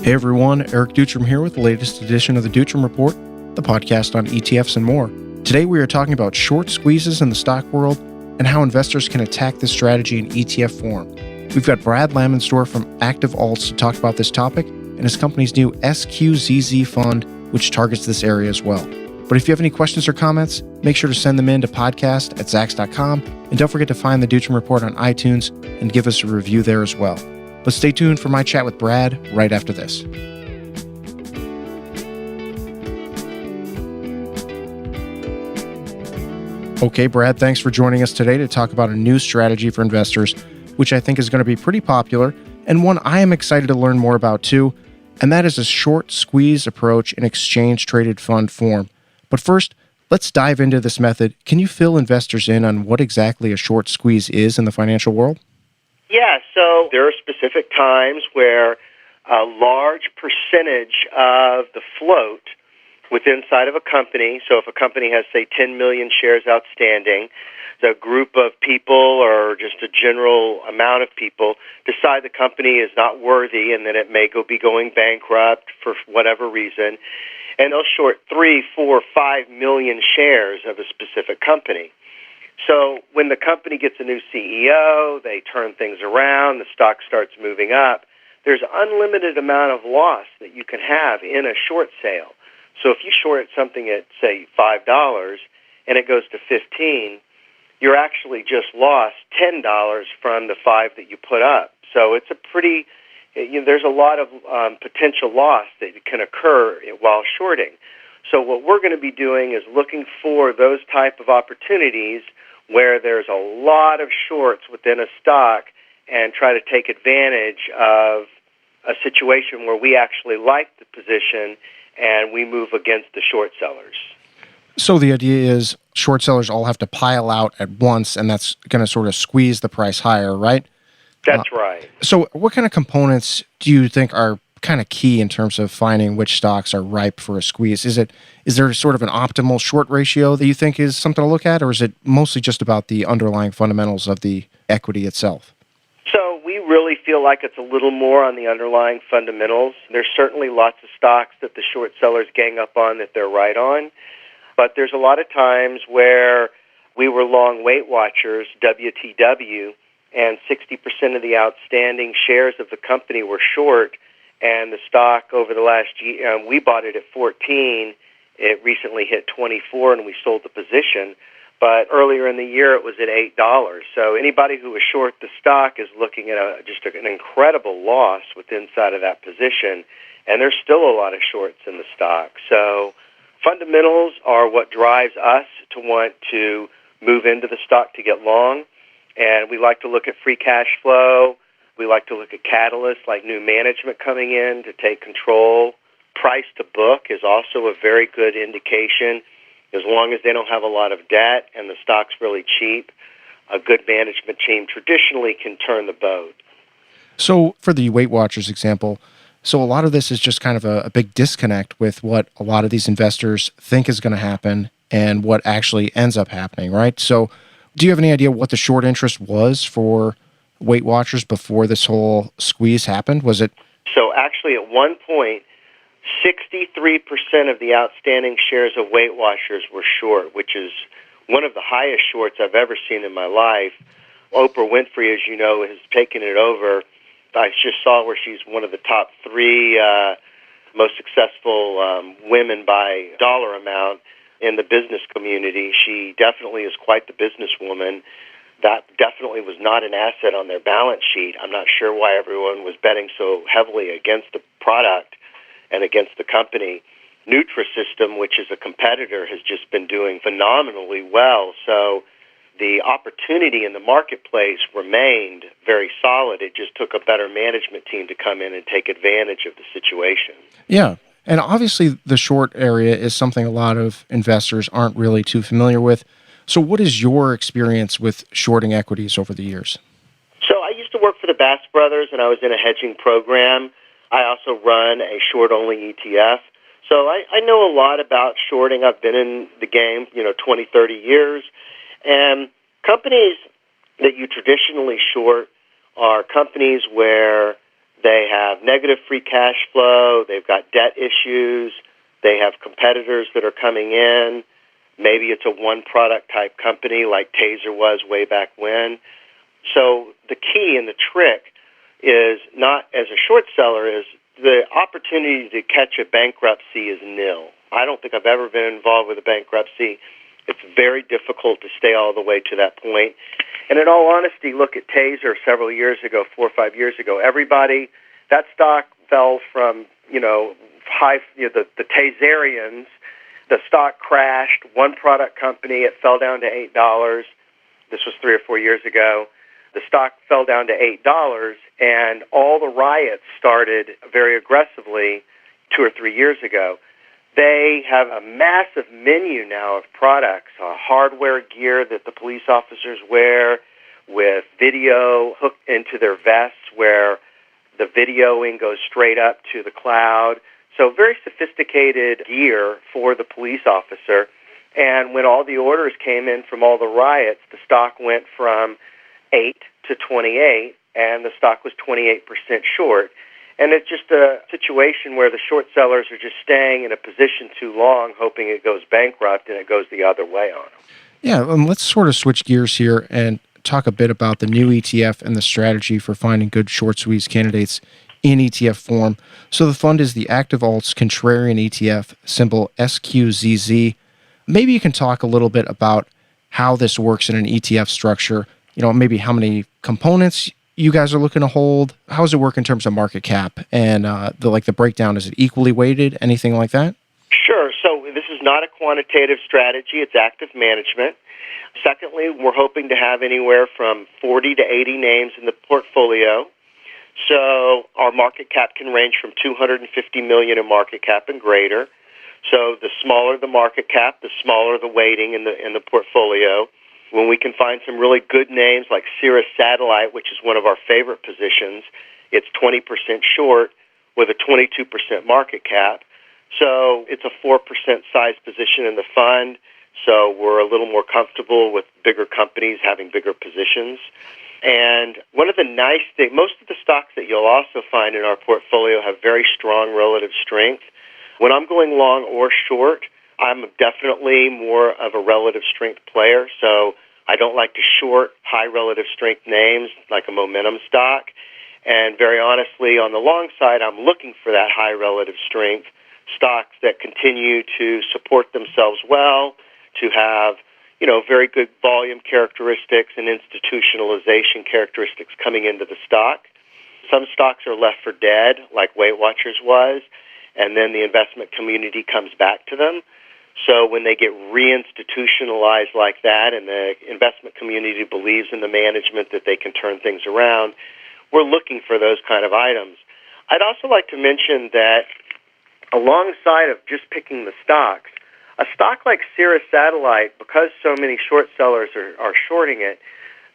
Hey everyone, Eric Dutram here with the latest edition of the Dutram Report, the podcast on ETFs and more. Today we are talking about short squeezes in the stock world and how investors can attack this strategy in ETF form. We've got Brad Lamensdorf from Active Alts to talk about this topic and his company's new SQZZ fund, which targets this area as well. But if you have any questions or comments, make sure to send them in to podcast@zacks.com, and don't forget to find the Dutram Report on iTunes and give us a review there as well. But stay tuned for my chat with Brad right after this. Okay, Brad, thanks for joining us today to talk about a new strategy for investors, which I think is going to be pretty popular, and one I am excited to learn more about too, and that is a short squeeze approach in exchange-traded fund form. But first, let's dive into this method. Can you fill investors in on what exactly a short squeeze is in the financial world? Yeah, so there are specific times where a large percentage of the float within inside of a company, so if a company has, say, 10 million shares outstanding, the group of people or just a general amount of people decide the company is not worthy and that it may be going bankrupt for whatever reason, and they'll short 3, 4, 5 million shares of a specific company. So when the company gets a new CEO, they turn things around, the stock starts moving up, there's unlimited amount of loss that you can have in a short sale. So if you short something at, say, $5 and it goes to $15, you're actually just lost $10 from the $5 that you put up. So it's a pretty, there's a lot of potential loss that can occur while shorting. So what we're going to be doing is looking for those type of opportunities where there's a lot of shorts within a stock and try to take advantage of a situation where we actually like the position and we move against the short sellers. So the idea is short sellers all have to pile out at once, and that's going to sort of squeeze the price higher, right? That's right. So what kind of components do you think are kind of key in terms of finding which stocks are ripe for a squeeze? Is there sort of an optimal short ratio that you think is something to look at, or is it mostly just about the underlying fundamentals of the equity itself? So we really feel like it's a little more on the underlying fundamentals. There's certainly lots of stocks that the short sellers gang up on that they're right on, but there's a lot of times where we were long Weight Watchers, WTW, and 60% of the outstanding shares of the company were short. And the stock over the last year, we bought it at 14. It recently hit 24, and we sold the position. But earlier in the year, it was at $8. So anybody who was short the stock is looking at just an incredible loss within inside of that position. And there's still a lot of shorts in the stock. So fundamentals are what drives us to want to move into the stock to get long. And we like to look at free cash flow. We like to look at catalysts like new management coming in to take control. Price to book is also a very good indication. As long as they don't have a lot of debt and the stock's really cheap, a good management team traditionally can turn the boat. So for the Weight Watchers example, so a lot of this is just kind of a big disconnect with what a lot of these investors think is going to happen and what actually ends up happening, right? So do you have any idea what the short interest was for Weight Watchers before this whole squeeze happened? Was it? So actually at one point, 63% of the outstanding shares of Weight Watchers were short, which is one of the highest shorts I've ever seen in my life. Oprah Winfrey, as you know, has taken it over. I just saw where she's one of the top 3 most successful women by dollar amount in the business community. She definitely is quite the businesswoman. That definitely was not an asset on their balance sheet. I'm not sure why everyone was betting so heavily against the product and against the company. Nutrisystem, which is a competitor, has just been doing phenomenally well. So the opportunity in the marketplace remained very solid. It just took a better management team to come in and take advantage of the situation. Yeah. And obviously the short area is something a lot of investors aren't really too familiar with. So what is your experience with shorting equities over the years? So I used to work for the Bass Brothers, and I was in a hedging program. I also run a short-only ETF. So I know a lot about shorting. I've been in the game, 20, 30 years. And companies that you traditionally short are companies where They have negative free cash flow. They've got debt issues. They have competitors that are coming in. Maybe it's a one-product type company like Taser was way back when. So the key and the trick is not as a short seller is the opportunity to catch a bankruptcy is nil. I don't think I've ever been involved with a bankruptcy. It's very difficult to stay all the way to that point. And in all honesty, look at Taser several years ago, 4 or 5 years ago. Everybody, that stock fell from, the Taserians. The stock crashed. One product company, it fell down to $8. This was 3 or 4 years ago. The stock fell down to $8, and all the riots started very aggressively 2 or 3 years ago. They have a massive menu now of products, hardware gear that the police officers wear with video hooked into their vests where the videoing goes straight up to the cloud. So very sophisticated gear for the police officer. And when all the orders came in from all the riots, the stock went from 8 to 28, and the stock was 28% short. And it's just a situation where the short sellers are just staying in a position too long, hoping it goes bankrupt, and it goes the other way on them. Yeah, let's sort of switch gears here and talk a bit about the new ETF and the strategy for finding good short squeeze candidates in ETF form. So the fund is the Active Alts Contrarian ETF, symbol SQZZ. Maybe you can talk a little bit about how this works in an ETF structure, maybe how many components you guys are looking to hold. How does it work in terms of market cap and the breakdown? Is it equally weighted? Anything like that? Sure. So this is not a quantitative strategy. It's active management. Secondly, we're hoping to have anywhere from 40 to 80 names in the portfolio. So our market cap can range from $250 million in market cap and greater. So the smaller the market cap, the smaller the weighting in the portfolio. When we can find some really good names like Cirrus Satellite, which is one of our favorite positions, it's 20% short with a 22% market cap. So it's a 4% size position in the fund. So we're a little more comfortable with bigger companies having bigger positions. And one of the nice things, most of the stocks that you'll also find in our portfolio have very strong relative strength. When I'm going long or short, I'm definitely more of a relative strength player. So I don't like to short high relative strength names like a momentum stock. And very honestly, on the long side, I'm looking for that high relative strength stocks that continue to support themselves well, to have very good volume characteristics and institutionalization characteristics coming into the stock. Some stocks are left for dead, like Weight Watchers was, and then the investment community comes back to them. So when they get reinstitutionalized like that and the investment community believes in the management that they can turn things around, we're looking for those kind of items. I'd also like to mention that alongside of just picking the stocks, a stock like Cirrus Satellite, because so many short sellers are shorting it,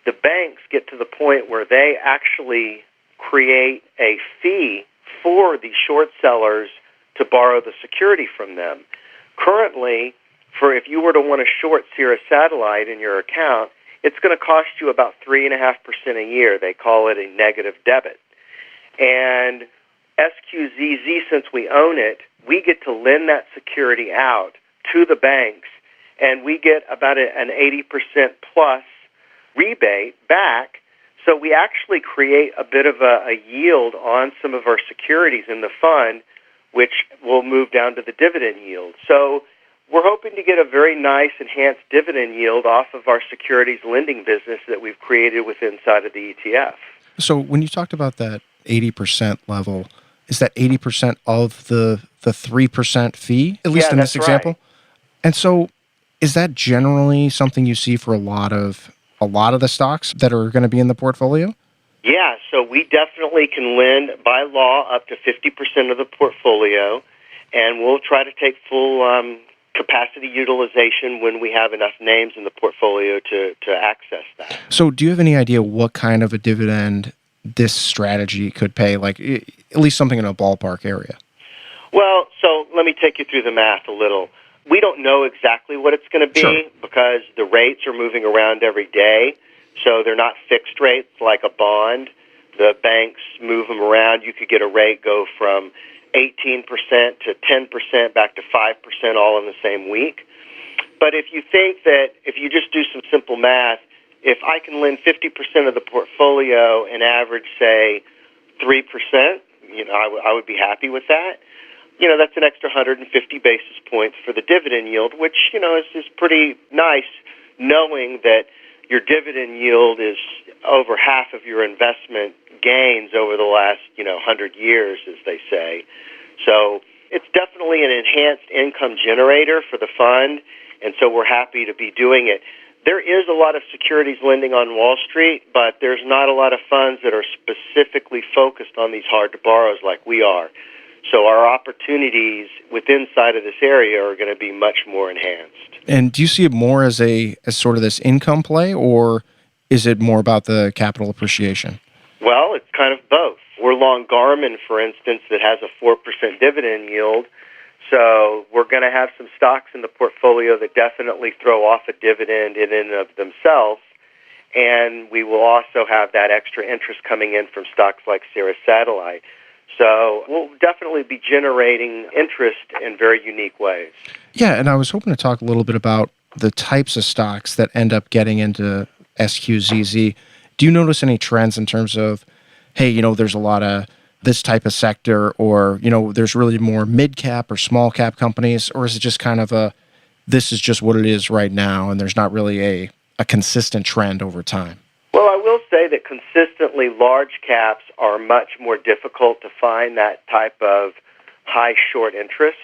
the banks get to the point where they actually create a fee for the short sellers to borrow the security from them. Currently, if you were to want to short Cirrus Satellite in your account, it's going to cost you about 3.5% a year. They call it a negative debit. And SQZZ, since we own it, we get to lend that security out to the banks, and we get about an 80% plus rebate back. So we actually create a bit of a yield on some of our securities in the fund, which will move down to the dividend yield. So we're hoping to get a very nice enhanced dividend yield off of our securities lending business that we've created inside of the ETF. So when you talked about that 80% level, is that 80% of the 3% fee, at least in this example? Right. And so is that generally something you see for a lot of the stocks that are going to be in the portfolio? Yeah, so we definitely can lend by law up to 50% of the portfolio, and we'll try to take full capacity utilization when we have enough names in the portfolio to access that. So do you have any idea what kind of a dividend this strategy could pay, like at least something in a ballpark area? Well, so let me take you through the math a little. We don't know exactly what it's going to be Sure. because the rates are moving around every day. So they're not fixed rates like a bond. The banks move them around. You could get a rate go from 18% to 10% back to 5% all in the same week. But if you think that if you just do some simple math, if I can lend 50% of the portfolio and average, say, 3%, I would be happy with that. That's an extra 150 basis points for the dividend yield, which, is pretty nice, knowing that your dividend yield is over half of your investment gains over the last, 100 years, as they say. So it's definitely an enhanced income generator for the fund, and so we're happy to be doing it. There is a lot of securities lending on Wall Street, but there's not a lot of funds that are specifically focused on these hard-to-borrows like we are. So our opportunities within side of this area are going to be much more enhanced. And do you see it more as sort of this income play, or is it more about the capital appreciation? Well, it's kind of both. We're long Garmin, for instance, that has a 4% dividend yield. So we're going to have some stocks in the portfolio that definitely throw off a dividend in and of themselves. And we will also have that extra interest coming in from stocks like Cirrus Satellite. So we'll definitely be generating interest in very unique ways. Yeah, and I was hoping to talk a little bit about the types of stocks that end up getting into SQZZ. Do you notice any trends in terms of, hey, there's a lot of this type of sector, or, there's really more mid-cap or small-cap companies, or is it just kind of this is just what it is right now, and there's not really a consistent trend over time? Well, I will say that consistently large caps are much more difficult to find that type of high short interest.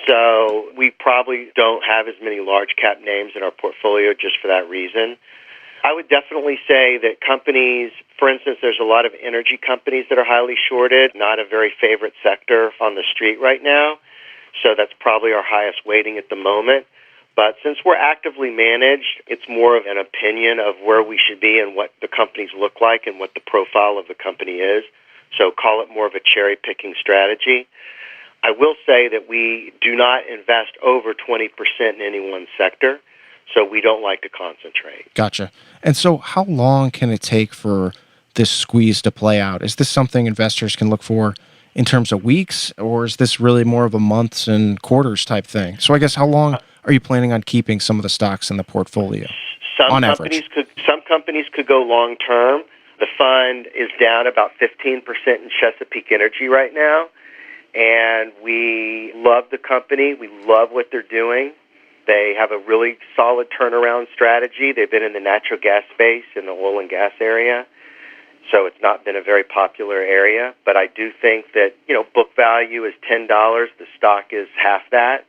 So we probably don't have as many large cap names in our portfolio just for that reason. I would definitely say that companies, for instance, there's a lot of energy companies that are highly shorted, not a very favorite sector on the street right now. So that's probably our highest weighting at the moment. But since we're actively managed, it's more of an opinion of where we should be and what the companies look like and what the profile of the company is. So call it more of a cherry-picking strategy. I will say that we do not invest over 20% in any one sector, so we don't like to concentrate. Gotcha. And so how long can it take for this squeeze to play out? Is this something investors can look for in terms of weeks, or is this really more of a months and quarters type thing? So I guess how long are you planning on keeping some of the stocks in the portfolio on average? Some companies could go long term. The fund is down about 15% in Chesapeake Energy right now, and we love the company. We love what they're doing. They have a really solid turnaround strategy. They've been in the natural gas space, in the oil and gas area, so it's not been a very popular area. But I do think that, book value is $10. The stock is half that,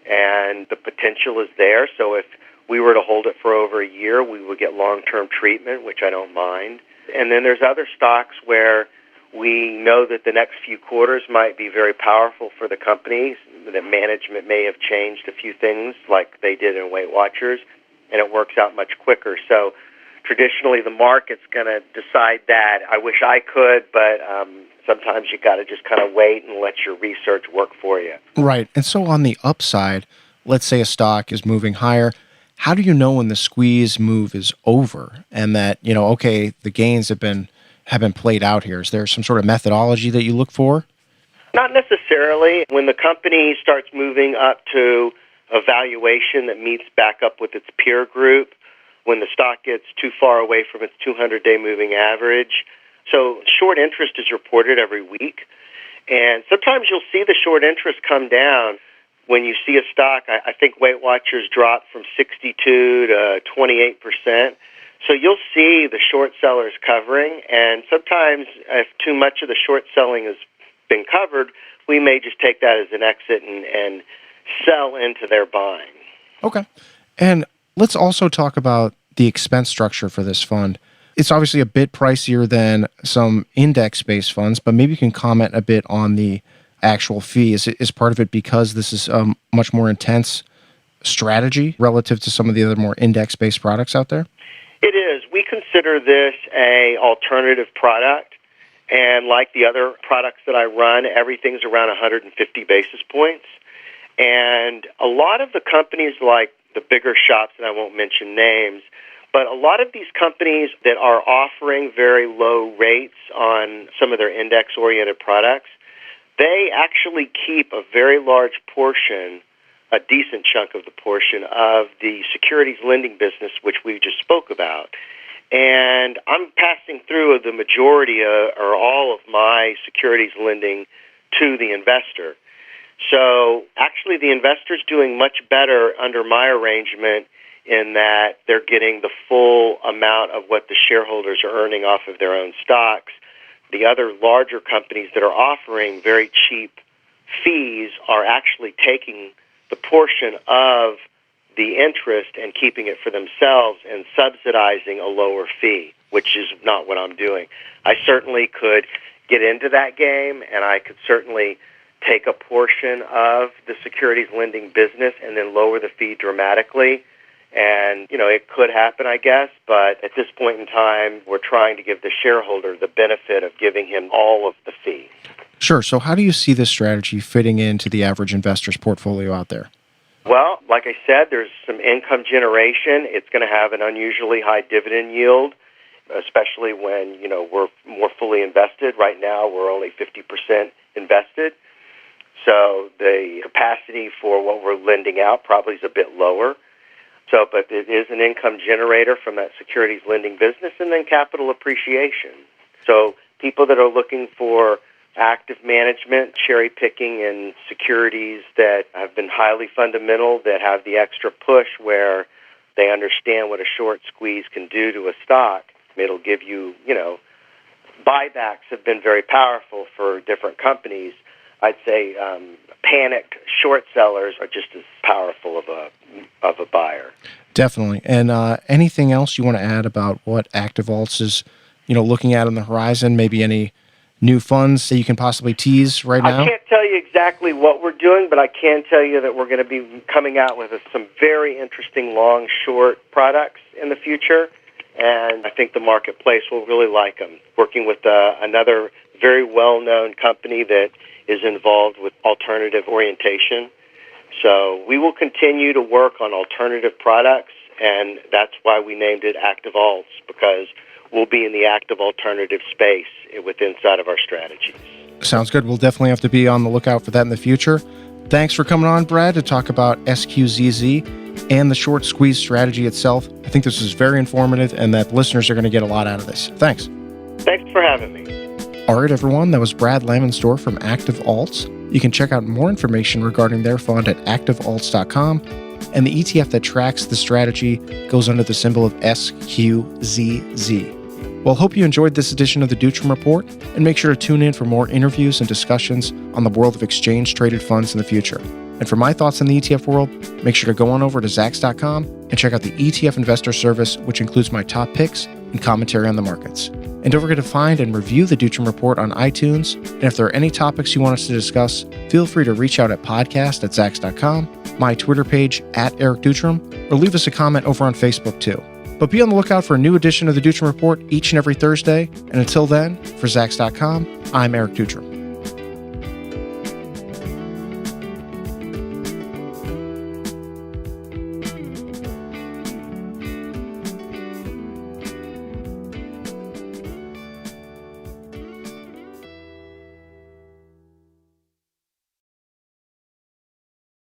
and the potential is there. So if we were to hold it for over a year, we would get long-term treatment, which I don't mind. And then there's other stocks where we know that the next few quarters might be very powerful for the companies, that management may have changed a few things like they did in Weight Watchers, and it works out much quicker. So traditionally the market's going to decide that. I wish I could, but sometimes you got to just kind of wait and let your research work for you. Right. And so on the upside, let's say a stock is moving higher. How do you know when the squeeze move is over and that, okay, the gains have been played out here? Is there some sort of methodology that you look for? Not necessarily. When the company starts moving up to a valuation that meets back up with its peer group, when the stock gets too far away from its 200-day moving average. So short interest is reported every week, and sometimes you'll see the short interest come down when you see a stock. I think Weight Watchers dropped from 62 to 28%. So you'll see the short sellers covering, and sometimes if too much of the short selling has been covered, we may just take that as an exit and sell into their buying. Okay. And let's also talk about the expense structure for this fund. It's obviously a bit pricier than some index-based funds, but maybe you can comment a bit on the actual fee. Is part of it because this is a much more intense strategy relative to some of the other more index-based products out there? It is. We consider this an alternative product, and like the other products that I run, everything's around 150 basis points. And a lot of the companies, like the bigger shops, and I won't mention names, But a lot of these companies that are offering very low rates on some of their index-oriented products, they actually keep a very large portion, a decent chunk of the portion of the securities lending business, which we just spoke about. And I'm passing through the majority or all of my securities lending to the investor. So actually the investor's doing much better under my arrangement in that they're getting the full amount of what the shareholders are earning off of their own stocks. The other larger companies that are offering very cheap fees are actually taking the portion of the interest and keeping it for themselves and subsidizing a lower fee, which is not what I'm doing. I certainly could get into that game, and I could certainly take a portion of the securities lending business and then lower the fee dramatically. And, it could happen, I guess, but at this point in time, we're trying to give the shareholder the benefit of giving him all of the fee. Sure. So how do you see this strategy fitting into the average investor's portfolio out there? Well, like I said, there's some income generation. It's going to have an unusually high dividend yield, especially when, we're more fully invested. Right now, we're only 50% invested. So the capacity for what we're lending out probably is a bit lower. But it is an income generator from that securities lending business, and then capital appreciation. So people that are looking for active management, cherry picking in securities that have been highly fundamental, that have the extra push where they understand what a short squeeze can do to a stock. It'll give you, buybacks have been very powerful for different companies. I'd say panicked short sellers are just as powerful of a buyer. Definitely. And anything else you want to add about what Active Alts is, looking at on the horizon? Maybe any new funds that you can possibly tease right now? I can't tell you exactly what we're doing, but I can tell you that we're going to be coming out with some very interesting long-short products in the future, and I think the marketplace will really like them. Working with another very well-known company that is involved with alternative orientation. So we will continue to work on alternative products, and that's why we named it Active Alts, because we'll be in the active alternative space inside of our strategies. Sounds good. We'll definitely have to be on the lookout for that in the future. Thanks for coming on, Brad, to talk about SQZZ and the short squeeze strategy itself. I think this is very informative and that listeners are going to get a lot out of this. Thanks. Thanks for having me. All right, everyone. That was Brad Lamensdorf from Active Alts. You can check out more information regarding their fund at activealts.com. And the ETF that tracks the strategy goes under the symbol of SQZZ. Well, hope you enjoyed this edition of the Dutram Report, and make sure to tune in for more interviews and discussions on the world of exchange-traded funds in the future. And for my thoughts on the ETF world, make sure to go on over to Zacks.com and check out the ETF Investor Service, which includes my top picks and commentary on the markets. And don't forget to find and review the Dutram Report on iTunes. And if there are any topics you want us to discuss, feel free to reach out at podcast@Zacks.com, my Twitter page @EricDutram, or leave us a comment over on Facebook too. But be on the lookout for a new edition of the Dutram Report each and every Thursday. And until then, for Zacks.com, I'm Eric Dutram.